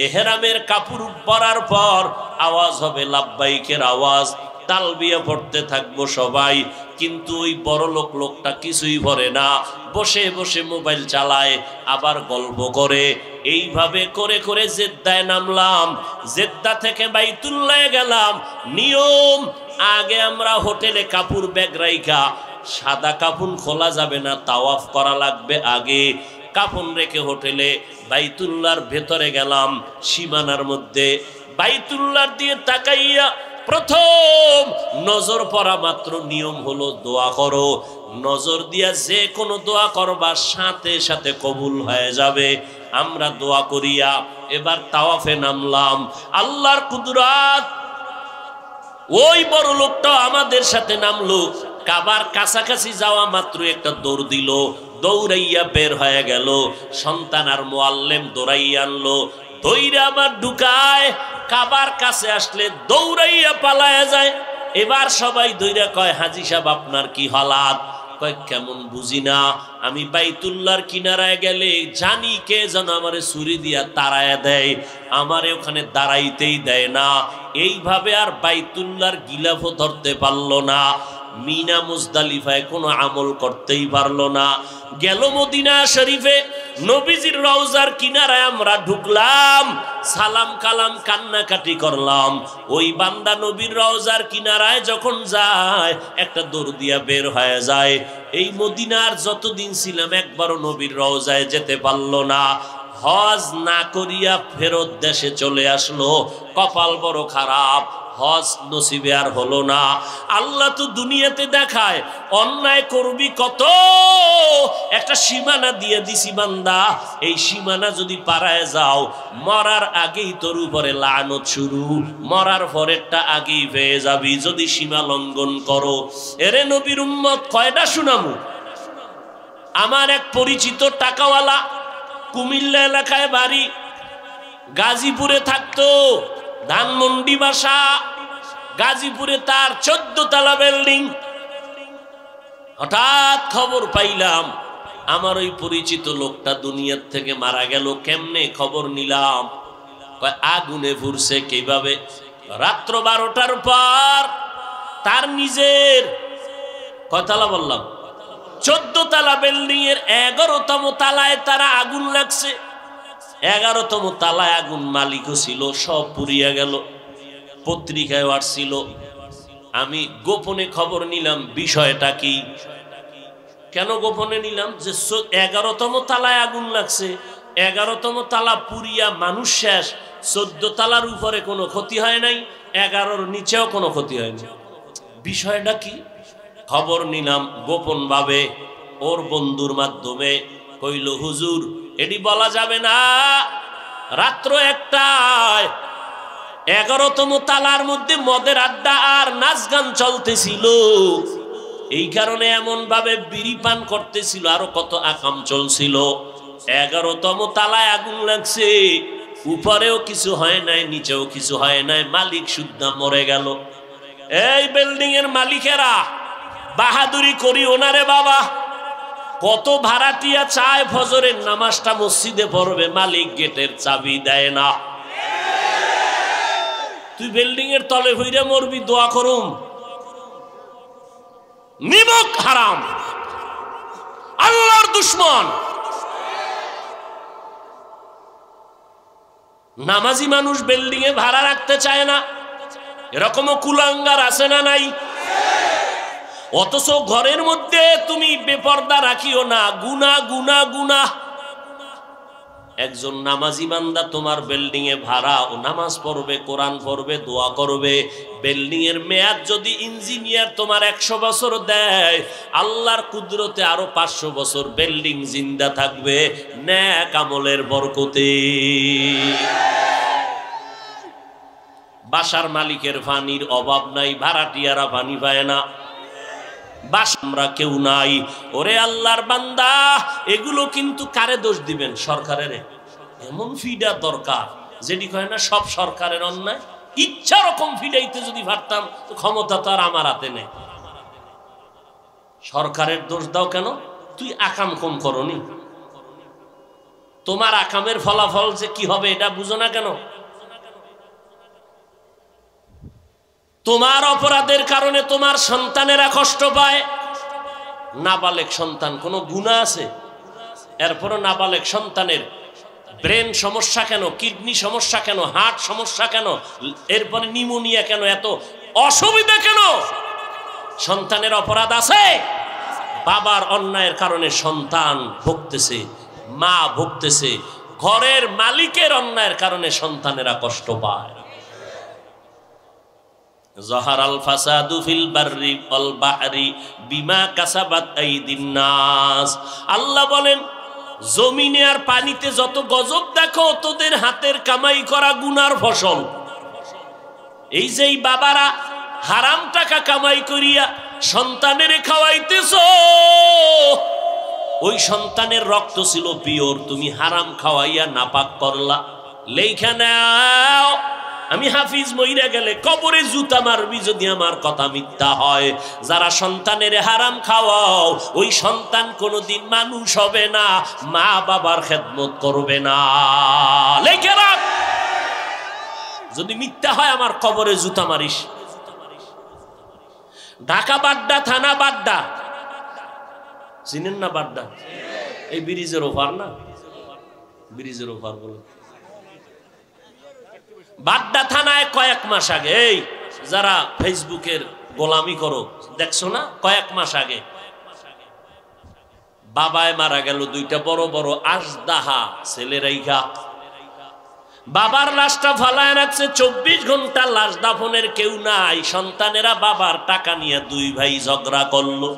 এহরামের কাপড় পরার পর আওয়াজ হবে লাব্বাইকের আওয়াজ, তালবিয়া পড়তে থাকবো সবাই। কিন্তু ওই বড় লোকটা কিছুই পড়ে না, বসে বসে মোবাইল চালায়, আবার গল্প করে। এইভাবে করে করে জেদ্দায় নামলাম। জেদ্দা থেকে বাইতুল্লাহে গেলাম। নিয়ম, আগে আমরা হোটেলে কাপড় ব্যাগ রাইখা, সাদা কাপড় খোলা যাবে না, তাওয়াফ করা লাগবে আগে। কাপড় রেখে হোটেলে বাইতুল্লাহর ভেতরে গেলাম। সীমানার মধ্যে বাইতুল্লাহর দিয়ে তাকাইয়া প্রথম নজর পড়া মাত্র নিয়ম হলো দোয়া করো। নজর দিয়া যে কোনো দোয়া করবা সাথে সাথে কবুল হয়ে যাবে। আমরা দোয়া করিয়া এবার তাওয়াফে নামলাম। আল্লাহর কুদরত, ওই বড় লোকটাও আমাদের সাথে নামলো। কাবার কাছাকাছি যাওয়া মাত্র একটা দৌড় দিল, দৌড়াইয়া বের হয়ে গেল। সন্তান আর মুআল্লিম দৌড়াইয়া আনলো, দৌড়ে আমার ঢুকায়। কাবার কাছে আসলে দৌড়াইয়া পালায়া যায়। এবার সবাই দৌড়া কয়, হাজী সাহেব আপনার কি হালাত? কয়, কেমন বুঝি না, আমি বাইতুল্লাহর কিনারায় গেলে জানি কে যেন আমারে ছুরি দিয়া তাড়ায়া দেয়, আমারে ওখানে দাঁড়াইতেই দেয় না। এইভাবে আর বাইতুল্লাহর গিলাফও ধরতে পারলো না। মিনা মুজদালিফায় কোনো আমল করতেই পারলো না। গেল মদিনা শরীফে, নবীজির রওজার কিনারায় আমরা ঢুকলাম, সালাম কালাম কান্নাকাটি করলাম। ওই বান্দা নবীর রওজার কিনারায় যখন যায়, একটা দৌড় দিয়া বের হয়ে যায়। এই মদিনার যতদিন ছিলাম একবারও নবীর রওজায় যেতে পারলো না। হজ না করিয়া ফেরত দেশে চলে আসলো। কপাল বড় খারাপ, হজ নসিবে আর হলো না। আল্লাহ তো দুনিয়াতে দেখায় অন্যায় করবি কত, একটা সীমানা দিয়ে দিছি বান্দা, এই সীমানা যদি পারায় যাও, মরার আগেই তোর উপরে লানত শুরু, মরার পরেরটা আগেই পেয়ে যাবি যদি সীমা লঙ্ঘন করো। এরে নবীর উম্মত, কয়টা শুনামু? আমার এক পরিচিত টাকাওয়ালা, কুমিল্লা এলাকায় বাড়ি, গাজীপুরে থাকতো, ধানমন্ডি বাসা, গাজীপুরে তার 14 তলা বিল্ডিং। হঠাৎ খবর পাইলাম আমার ওই পরিচিত লোকটা দুনিয়ার থেকে মারা গেল। কেমনে খবর নিলাম? আগুনে পুড়ছে। কিভাবে? রাত্র 12টার পর তার নিজের, কয়তলা বললাম, 14 তলা বিল্ডিং এর 11তম তালায় তারা আগুন লাগছে। 11তম তালায় আগুন, মালিকও ছিল, সব পুড়িয়া গেল। পত্রিকায় আসছিল। আমি গোপনে খবর নিলাম বিষয়টা কি। কেন গোপনে নিলাম? যে 11তম তালায় আগুন লাগছে, 11তম তালা পুরিয়া মানুষ শেষ, 14 তালার উপরে কোনো ক্ষতি হয় নাই, 11-র নিচেও কোনো ক্ষতি হয়নি। বিষয়টা কি? খবর নিলাম গোপন ভাবে, ওর বন্ধুর মাধ্যমে। কইল, হুজুর এটি বলা যাবে না, রাত্র 1টায় 11তম তালার মধ্যে মদের আড্ডা আর নাচ গান চলতেছিল। এই কারণে এমন ভাবে বিড়ি পান করতেছিল, আরো কত আকাম চলছিল। 11তম তালায় আগুন লাগছে, উপরেও কিছু হয় নাই, নিচেও কিছু হয় নাই, মালিক শুদ্ধা মরে গেল। এই বিল্ডিং এর মালিকেরা বাহাদুরি করি ওনারে বাবা, কত ভাড়াটিয়া চায় ফজরের নামাজটা মসজিদে পড়বে, মালিক গেটের চাবি দেয় না। তুই বিল্ডিং এর তলে হইরে মরবি, দোয়া করুম। নিমক হারাম, আল্লাহর দুশ্মন। নামাজি মানুষ বিল্ডিং এ ভাড়া রাখতে চায় না, এরকমও কুলাঙ্গার আছে না নাই? অথচ ঘরের মধ্যে তুমি বেপর্দা রাখিও না, গুনাহ গুনাহ গুনাহ। একজন নামাজি বান্দা তোমার বিল্ডিং এ ভাড়া, ও নামাজ পড়বে, কোরআন পড়বে, দোয়া করবে। বিল্ডিং এর মেয়াদ যদি ইঞ্জিনিয়ার তোমার 100 বছর দেয়, আল্লাহর কুদরতে আরো 500 বছর বিল্ডিং জিন্দা থাকবে নেক আমলের বরকতে। বাসার মালিকের পানির অভাব নাই, ভাড়াটিয়ারা পানি পায় না, আমরা কেউ নাই। ওরে আল্লাহর বান্দা, এগুলো কিন্তু কারে দোষ দিবেন? সরকারের। এমন ফিডা দরকার যেটি কয় না সব সরকারের অন্যায়, ইচ্ছা রকম ফিডাইতে যদি পারতাম তো ক্ষমতা তো আর আমার হাতে নেই। সরকারের দোষ দাও কেন? তুই আকাম কম করনি, তোমার আকামের ফলাফল যে কি হবে এটা বুঝো না কেন? তোমার অপরাধের কারণে তোমার সন্তানেরা কষ্ট পায়। নাবালেগ সন্তান, কোনো গুনাহ আছে? এরপরও নাবালেগ সন্তানের ব্রেন সমস্যা কেন, কিডনি সমস্যা কেন, হার্ট সমস্যা কেন, এরপরে নিউমোনিয়া কেন, এত অসুবিধা কেন? সন্তানের অপরাধ আছে। বাবার অন্যায়ের কারণে সন্তান ভুগতেছে, মা ভুগতেছে, ঘরের মালিকের অন্যায়ের কারণে সন্তানেরা কষ্ট পায়। যাহারাল ফাসাদু ফিল বাররি ওয়াল বাহরি বিমা কাসাবাত আইদিন নাস। আল্লাহ বলেন, জমিনে আর পানিতে যত গজব দেখো তোদের হাতের কামাই করা গুনার ফসল। এই যে বাবারা হারাম টাকা কামাই করিয়া সন্তানের খাওয়াইতেছো, ওই সন্তানের রক্ত ছিল পিওর, তুমি হারাম খাওয়াইয়া নাপাক করলা। লেখা নাও, আমি হাফিজ মইরা গেলে কবরে জুতা মারবি যদি আমার কথা মিথ্যা হয়। যারা সন্তানের হারাম খাওয়াও, ওই সন্তান কোনোদিন মানুষ হবে না, মা বাবার খেদমত করবে না। লেখে রাখ, যদি মিথ্যা হয় আমার কবরে জুতা মারিস। ঢাকা বাড্ডা থানা, বাড্ডা চিনেন না? বাড্ডা এই ব্রিজের ওপার না, ব্রিজের ওপার বলে। বাড্ডা থানায় কয়েক মাস আগে, এই যারা ফেসবুকের গোলামি করো দেখছো না, কয়েক মাস আগে বাবায় মারা গেল, দুইটা বড় বড় আজদাহা ছেলেরাইগা। বাবার লাশটা ফালায় রাখছে, 24 ঘন্টা লাশ দাফনের কেউ নাই। সন্তানেরা বাবার টাকা নিয়ে দুই ভাই ঝগড়া করলো।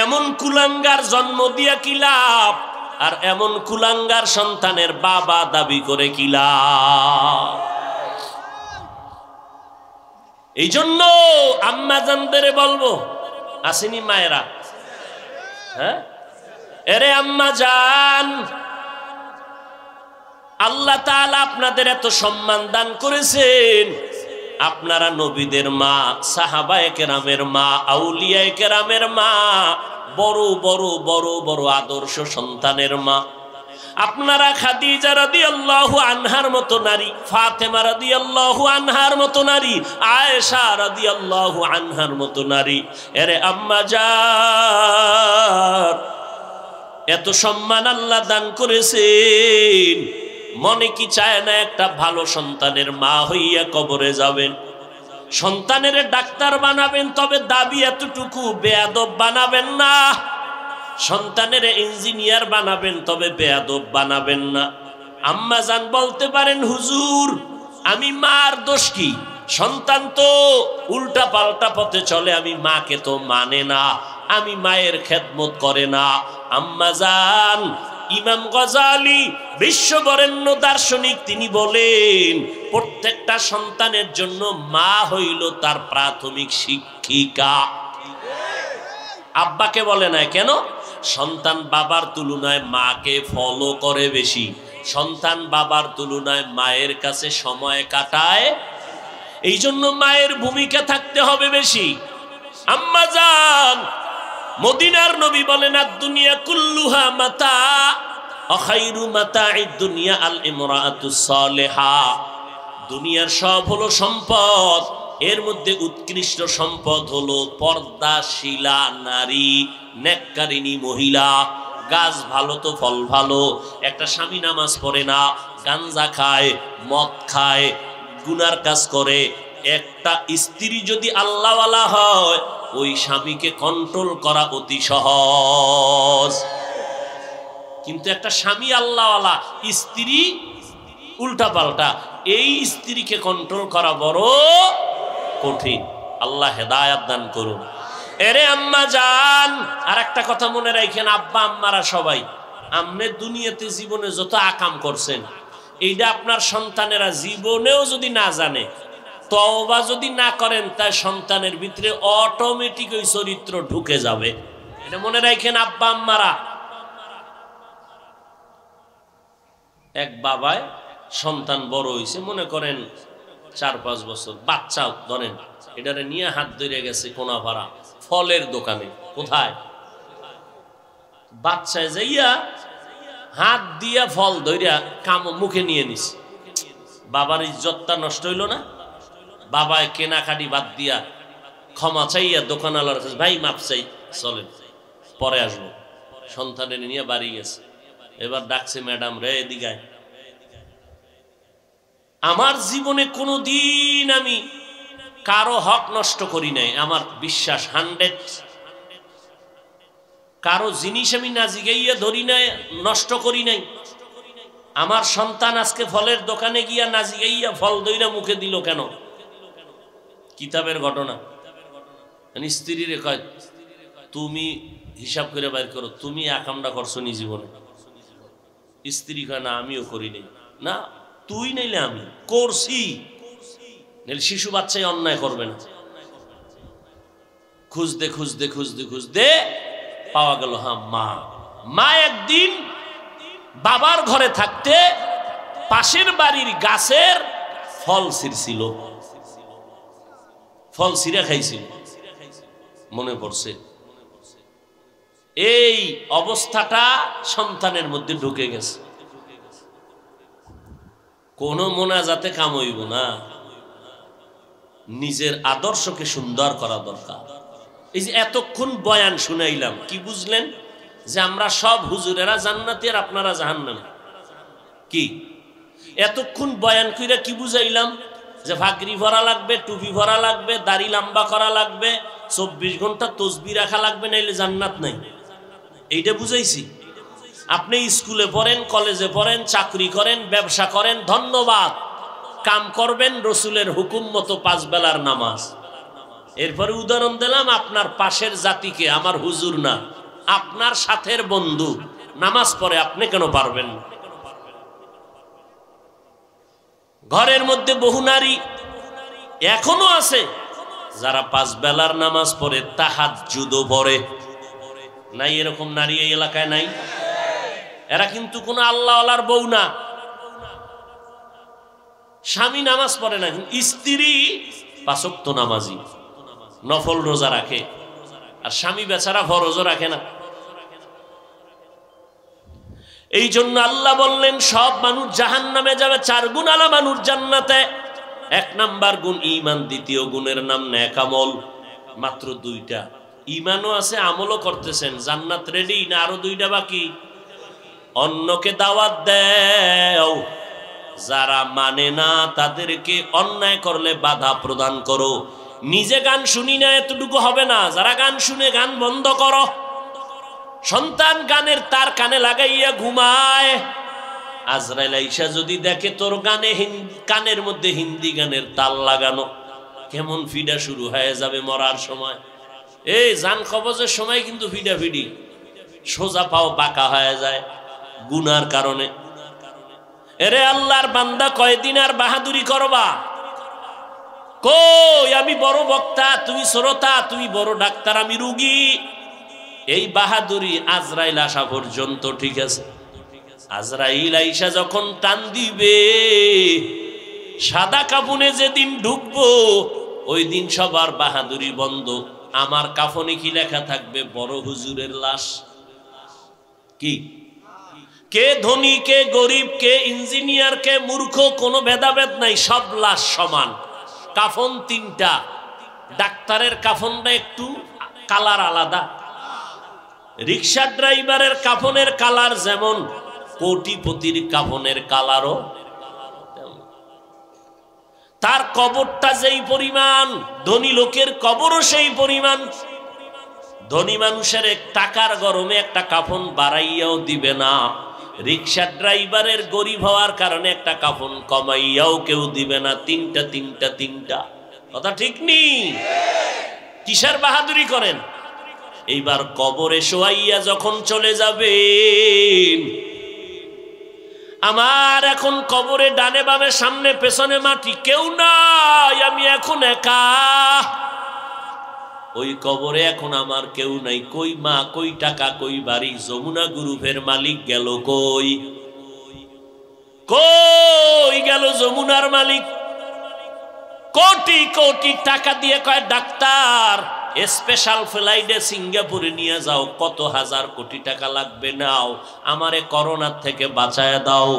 এমন কুলাঙ্গার জন্ম দিয়া কি লাভ, আর এমন কুলাঙ্গার সন্তানের বাবা দাবি করে কি লাভ? এই জন্য আম্মা জানদের বলবো, আসেনি মায়েরা? হ্যাঁ, এরে আম্মা জান, আল্লাহ তাআলা আপনাদের এত সম্মান দান করেছেন। আপনারা নবীদের মা, সাহাবায়ে কেরামের মা, আউলিয়ায়ে কেরামের মা, বড় বড় বড় বড় আদর্শ সন্তানের মা। আপনারা খাদিজা রাদিয়াল্লাহু আনহার মতো নারী, ফাতেমা রাদিয়াল্লাহু আনহার মতো নারী, আয়েশা রাদিয়াল্লাহু আনহার মতো নারী। এরে আম্মা জান, এত সম্মান আল্লাহ দান করেছেন, মনে কি চায় না একটা ভালো সন্তানের মা হইয়া কবরে যাবেন? সন্তানের ডাক্তার বানাবেন, তবে দাবি এতটুকু, বেয়াদব বানাবেন না। সন্তানের ইঞ্জিনিয়ার বানাবেন, তবে বেয়াদব বানাবেন না। আম্মা জান বলতে পারেন, হুজুর আমি মার দোষ কি? সন্তান তো উল্টা পাল্টা পথে চলে, আমি মাকে তো মানে না, আমি মায়ের খেদমত করে না। আম্মা জান, ইমাম গজালি বিশ্ববরেণ্য দার্শনিক, তিনি বলেন প্রত্যেকটা সন্তানের জন্য মা হইল তার প্রাথমিক শিক্ষিকা। আব্বাকে বলে না কেন? সন্তান বাবার তুলনায় মাকে ফলো করে বেশি, সন্তান বাবার তুলনায় মায়ের কাছে সময় কাটায়, এই জন্য মায়ের ভূমিকা থাকতে হবে বেশি। আম্মা জান, মদিনার নবী বলেন, আদ-দুনিয়া কুল্লুহা মাতা, আখাইরু মাতা'id দুনিয়া আল ইমরাআতুস সালিহা। দুনিয়ার সব হলো সম্পদ, এর মধ্যে উৎকৃষ্ট সম্পদ হলো পর্দাশীলা নারী, নেককারিনী মহিলা। গাছ ভালো তো ফল ভালো, একটা স্বামী নামাজ পড়ে না, গাঞ্জা খায়, মদ খায়, গুনার কাজ করে, একটা স্ত্রী যদি আল্লাহওয়ালা হয়, ওই স্বামীকে কন্ট্রোল করা অতি সহজ। কিন্তু একটা স্বামী আল্লাহওয়ালা, স্ত্রী উল্টা পাল্টা, এই স্ত্রীকে কন্ট্রোল করা বড় কঠিন। আল্লাহ হেদায়াত দান করুন। এরে আম্মা জান, আর একটা কথা মনে রাখেন, আব্বা আম্মারা সবাই, আপনি দুনিয়াতে জীবনে যত আকাম করছেন, এইটা আপনার সন্তানেরা জীবনেও যদি না জানে, তওবা যদি না করেন, তাই সন্তানের ভিতরে অটোমেটিক ওই চরিত্র ঢুকে যাবে। এটা মনে রাখেন আব্বা আম্মারা। এক বাবায় সন্তান বড় হয়েছে, মনে করেন 4-5 বছর, বাচ্চা ধরেন, এটারে নিয়ে হাত ধরে গেছে কোনাপাড়া ফলের দোকানে। কোথায়? বাচ্চায় যাইয়া হাত দিয়া ফল ধরিয়া মুখে নিয়ে নিস। বাবার ইজ্জতটা নষ্ট হইল না? বাবায় কেনাকাটি বাদ দিয়া ক্ষমা চাইয়া দোকানওয়ালার কাছে, ভাই মাপ চাই, চলেন পরে আসবো। সন্তানের নিয়ে বাড়ি গেছে। এবার ডাকছে, ম্যাডাম রে এদিকে। আমার জীবনে কোনোদিন আমি কারো হক নষ্ট করি নাই, আমার বিশ্বাস 100। কারো জিনিস আমি না জিগাইয়া ধরি নাই, নষ্ট করি নাই। আমার সন্তান আজকে ফলের দোকানে গিয়া না জিগাইয়া ফল দইরা মুখে দিল কেন? কিতাবের ঘটনা। স্ত্রীরে কয়, তুমি হিসাব করে বাইর করো, তুমি একামটা করছো নি জীবনে? স্ত্রী কয়, না আমিও করি নাই। না তুই নাইলে আমি করছি, নাইলে শিশু বাচ্চাই অন্যায় করবে না। খুঁজতে খুঁজতে খুঁজতে খুঁজতে পাওয়া গেল, হ্যাঁ মা। মা একদিন বাবার ঘরে থাকতে পাশের বাড়ির গাছের ফল ছিঁড়ছিল, ফল ছিঁড়ে খাইছিল। মনে পড়ছে এই অবস্থাটা সন্তানের মধ্যে ঢুকে গেছে। কোন মোনাজাতে কাম হইব না, নিজের আদর্শকে সুন্দর করা দরকার। এই যে এতক্ষণ বয়ান শুনাইলাম, কি বুঝলেন? যে আমরা সব হুজুরেরা জান্নাতি আর আপনারা জাহান্নামী। কি এতক্ষণ বয়ান কইরা কি বুঝাইলাম? যে ফাগরি ভরা লাগবে, টুপি ভরা লাগবে, দাড়ি লম্বা করা লাগবে, 24 ঘন্টা তসবিহ রাখা লাগবে, নাইলে জান্নাত নাই। এইটা বুঝাইছি। আপনি স্কুলে পড়েন, কলেজে পড়েন, চাকরি করেন, ব্যবসা করেন, ধন্যবাদ, কাম করবেন রসুলের হুকুম মতো 5 বেলার নামাজ। এরপরে উদাহরণ দিলাম আপনার পাশের জাতিকে, আমার হুজুর না, আপনার সাথের বন্ধু নামাজ পড়ে, আপনি কেন পারবেন না? ঘরের মধ্যে বহু নারী এখনো আছে যারা 5 বেলার নামাজ পড়ে, তাহাজ্জুদও পড়ে। নাই এরকম নারী এই এলাকায় নাই? এরা কিন্তু কোন আল্লাহওয়ালার বউ না। স্বামী নামাজ পড়ে না, স্ত্রী 5 ওয়াক্ত নামাজি, নফল রোজা রাখে, আর স্বামী বেচারা ফরজও রাখে না। এই জন্য আল্লাহ বললেন সব মানুষ জাহান্নামে যাবে, 4 গুণ আলা মানুষ জান্নাতে। 1 নাম্বার গুণ ঈমান, দ্বিতীয় গুণের নাম নেক আমল। মাত্র 2টা, ঈমানও আছে আমলও করতেছেন, জান্নাত রেডি না আরো 2টা বাকি? অন্যকে দাওয়াত দেও, যারা মানে না তাদেরকে অন্যায় করলে বাধা প্রদান করো। নিজে গান শুনি না এতটুকু হবে না, যারা গান শুনে গান বন্ধ করো। সন্তান গানের তার কানে লাগাইয়া ঘুমায়, আজরাইল আইসা যদি দেখে তোর গানে কানের মধ্যে হিন্দি গানের তাল লাগানো, কেমন ফিডা শুরু হয়ে যাবে মরার সময়। এই জান কবজের সময় কিন্তু ফিডা ফিডি, সোজা পাও বাঁকা হয়ে যায় গুনার কারণে। এরে আল্লাহর বান্দা, কয়দিন আর বাহাদুরি করবা? কই আমি বড় বক্তা, তুমি শ্রোতা, তুমি বড় ডাক্তার, আমি রুগী। এই বাহাদুরি আজরাইল আসা পর্যন্ত ঠিক আছে। আজরাইল আইসা যখন টান দিবে, সাদা কাফনে যেদিন ঢুকবো, ওই দিন সবার বাহাদুরি বন্ধ। আমার কাফনে কি লেখা থাকবে? বড় হুজুরের লাশ। কি কে ধনী, কে গরিব, কে ইঞ্জিনিয়ার, কে মূর্খ, কোনো ভেদাভেদ নাই, সব লাশ সমান। কাফন 3টা, ডাক্তারের কাফনটা একটু কালার আলাদা, রিক্সা ড্রাইভারের কাফনের কালার যেমন, কোটিপতির কাফনের কালারও তার কবরটা যেই পরিমাণ, ধনী লোকের কবরও সেই পরিমাণ। ধনী মানুষের টাকার গরমে একটা কাফন বাড়াইয়াও দিবে না, রিক্সা ড্রাইভারের গরিব হওয়ার কারণে একটা কাফন কমাইয়াও কেউ দিবে না। তিনটা কথা ঠিক নেই? কিসের বাহাদুরি করেন? এইবার কবরে শোয়াইয়া যখন চলে যাবেন, আমার এখন কবরে ডানে বামে সামনে পেছনে মাটি, কেউ নাই, আমি এখন একা। ওই কবরে এখন আমার কেউ নাই। কই মা, কই টাকা, কই বাড়ি? যমুনা গ্রুপের মালিক গেল কই? কই গেল যমুনার মালিক? কোটি কোটি টাকা দিয়ে কয় ডাক্তার স্পেশাল ফ্লাইটে সিঙ্গাপুরে নিয়ে যাও, কত হাজার কোটি টাকা লাগবে, নাও, আমারে করোনার থেকে বাঁচায় দাও।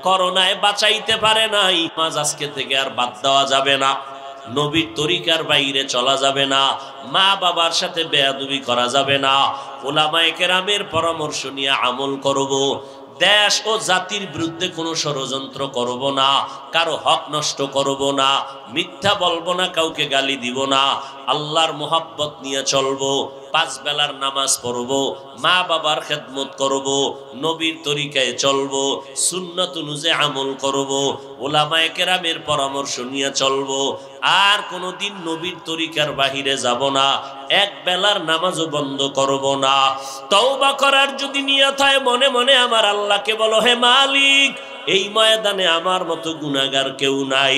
করোনায় বাঁচাইতে পারে নাই, মাঝ আজকে থেকে আর বাদ দেওয়া যাবে না, নবীর তরিকার বাইরে চলা যাবে না, মা বাবার সাথে বেয়াদবি করা যাবে না, উলামায়ে কেরামের পরামর্শ নিয়ে আমল করব, দেশ ও জাতির বিরুদ্ধে কোনো ষড়যন্ত্র করব না, কারো হক নষ্ট করব না, মিথ্যা বলবো না, কাউকে গালি দিব না, আল্লাহর মোহাব্বত নিয়ে চলবো, 5 বেলার নামাজ পড়ব, মা বাবার খেদমত করব, নবীর তরিকায় চলবো, সুন্নাত অনুযায়ী আমল করব, উলামায়ে কেরামের পরামর্শ নিয়ে চলবো, আর কোনোদিন নবীর তরিকার বাহিরে যাব না, 1 বেলার নামাজও বন্ধ করব না। তওবা করার যদি নিয়ত হয়, মনে মনে আমার আল্লাহকে বলো, হে মালিক, এই ময়দানে আমার মতো গুনাহগার কেউ নাই,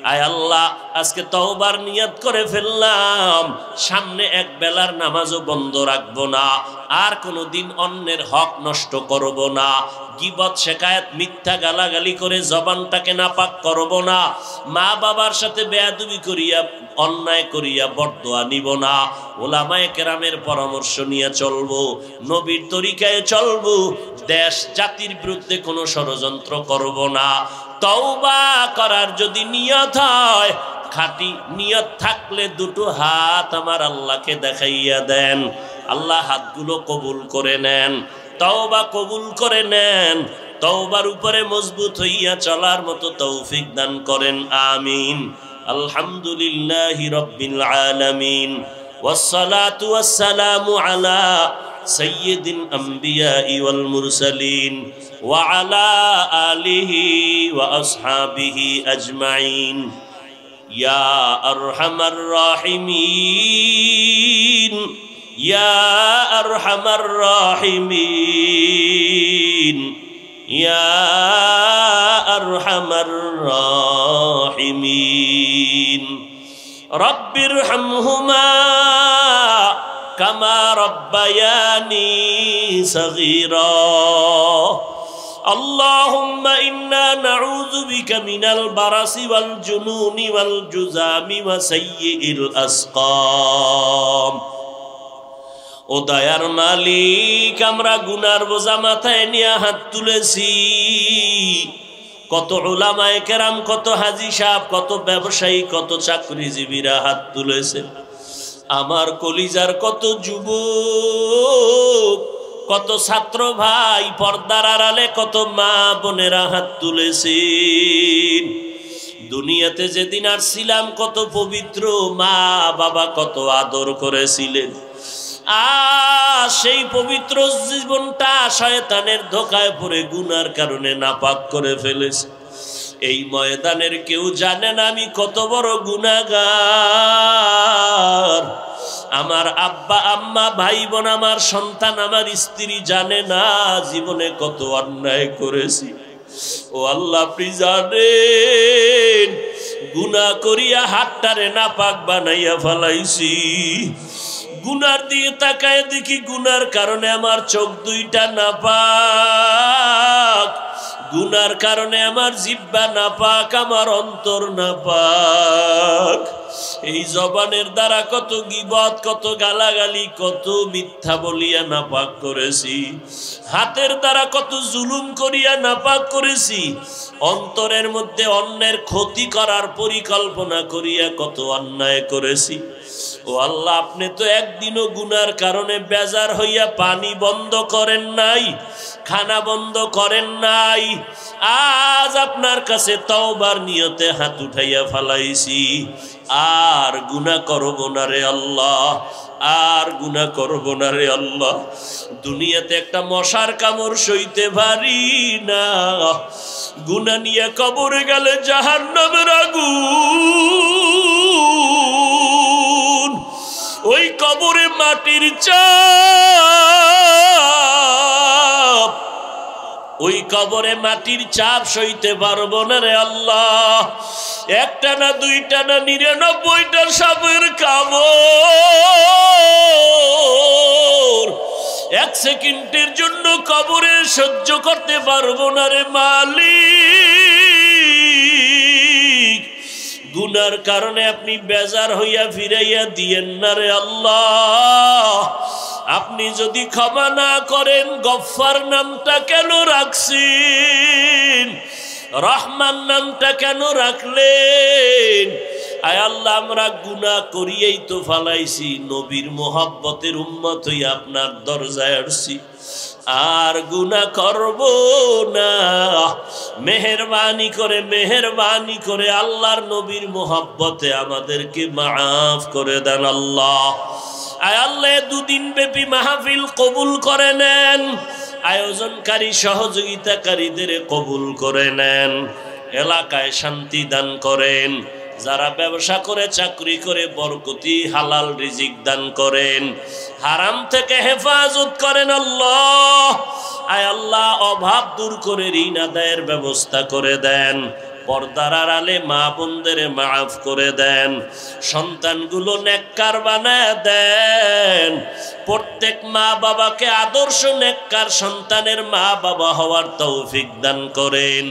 আয় আল্লাহ আজকে তওবার নিয়ত করে ফেললাম, সামনে 1 বেলার নামাজও বন্ধ রাখবো না, আর কোনোদিন অন্যের হক নষ্ট করব না, গীবত শিকায়াত মিথ্যা গালাগালি করে জবানটাকে নাপাক করব না, মা বাবার সাথে বেয়াদবি করিয়া অন্যায় করিয়া বরদোয়া নিব না, উলামায়ে কেরামের পরামর্শ নিয়ে চলবো, নবীর তরিকায় চলবো, দেশ জাতির বিরুদ্ধে কোনো ষড়যন্ত্র করব না। তওবা করার যদি নিয়ত হয়, খাঁটি নিয়ত থাকলে 2টো হাত আমার আল্লাহকে দেখাইয়া দেন, আল্লাহ হাতগুলো কবুল করে নেন, তওবা কবুল করে নেন, তওবার উপরে মজবুত হইয়া চলার মতো তৌফিক দান করেন, আমিন। আলহামদুলিল্লাহি রাব্বিল আলামিন, ওয়াসসালাতু ওয়াসসালামু আলা সাইয়্যিদিল আমবিয়াই ওয়াল মুরসালিন ওয়া আলা আলিহি ওয়া আসহাবিহি আজমাইন। ইয়া আরহামার রাহিমিন, ইয়া আরহামার রাহিমিন, ইয়া আরহামার রাহিমিন। রব্বিরহামহুমা কামা রব্বায়ানি সগীরা। আল্লাহুম্মা ইন্না নাউযু বিকা মিনাল বারাসি ওয়াল জুনুনি ওয়াল জুযামি ওয়া সাইয়্যিল আসকাম। ও দয়ার মালিক, আমরা গুনার বোঝা মাথায় নিয়ে হাত তুলেছি, কত উলামায়ে কেরাম, কত হাজী সাহেব, কত ব্যবসায়ী, কত চাকরিজীবীরা হাত তুলেছে, আমার কলিজার কত যুবক, কত ছাত্র ভাই, পর্দার আড়ালে কত মা বোনেরা হাত তুলেছেন। দুনিয়াতে যেদিন আসছিলাম কত পবিত্র মা বাবা কত আদর করেছিলেন, সেই পবিত্র জীবনটা শয়তানের ধোঁকায় পড়ে গুনার কারণে নাপাক করে ফেলেছে। এই ময়দানের কেউ জানে না আমি কত বড় গুনাহগার। আমার আব্বা আম্মা, ভাই বোন, আমার সন্তান, আমার স্ত্রী জানে না জীবনে কত অন্যায় করেছি। ও আল্লাহ, আপনি জানেন গুনাহ করিয়া হাতটারে নাপাক বানাইয়া ফেলাইছি। গুনার দিয়ে তাকায় দেখি গুনার কারণে আমার চোখ 2টা নাপাক, গুনার কারণে আমার জিহ্বা নাপাক, আমার অন্তর নাপাক। এই জবানের দ্বারা কত গীবত, কত গালাগালি, কত মিথ্যা বলিয়া নাপাক করেছি। হাতের দ্বারা কত জুলুম করিয়া নাপাক করেছি। অন্তরের মধ্যে অন্যের ক্ষতি করার পরিকল্পনা করিয়া কত অন্যায় করেছি। ও আল্লাহ, আপনি তো একদিনও গুনার কারণে বেজার হইয়া পানি বন্ধ করেন নাই, খানা বন্ধ করেন নাই। আজ আপনার কাছে তওবার নিয়তে হাত উঠাইয়া ফালাইছি, আর গুনাহ করব না রে আল্লাহ, আর গুনাহ করব না রে আল্লাহ। দুনিয়াতে একটা মশার কামড় সইতে পারি না, গুনাহ নিয়ে কবরে গেলে জাহান্নামের আগুন, ওই কবরে মাটির চাপ, ওই কবরে মাটির চাপ সইতে পারবো না রে আল্লাহ। একটা না দুইটা না 99টা সাপের কামড় এক সেকেন্ডের জন্য কবরে সহ্য করতে পারবো না রে মালিক। গুনার কারণে আপনি বেজার হইয়া ফিরাইয়া দিয়েন না রে আল্লাহ। আপনি যদি ক্ষমা না করেন, গফফার নামটা কেন রাখছেন? রহমান নামটা কেন রাখলেন? আয় আল্লাহ, আমরা গুনাহ করিয়েই তো ফালাইছি, নবীর মোহাব্বতের উম্মত হইয়া আপনার দরজায় আসছি, আর গুনাহ করব না। মেহেরবানি করে আল্লাহর নবীর মোহাব্বতে আমাদেরকে মাফ করে দেন আল্লাহ। আয় আল্লাহ, দুদিন ব্যাপী মাহফিল কবুল করে নেন, আয়োজনকারী সহযোগিতাকারীদের কবুল করে নেন, এলাকায় শান্তি দান করেন, যারা ব্যবসা করে চাকরি করে বরকতি হালাল রিজিক দান করেন, হারাম থেকে হেফাজত করেন আল্লাহ। আয় আল্লাহ, অভাব দূর করে ঋণ আদায়ের ব্যবস্থা করে দেন, পর্দার আড়ালে মা বোনদের মাফ করে দেন, সন্তানগুলো নেককার বানায় দেন। প্রত্যেক মা বাবাকে আদর্শ নেককার সন্তানের মা বাবা হওয়ার তৌফিক দান করেন।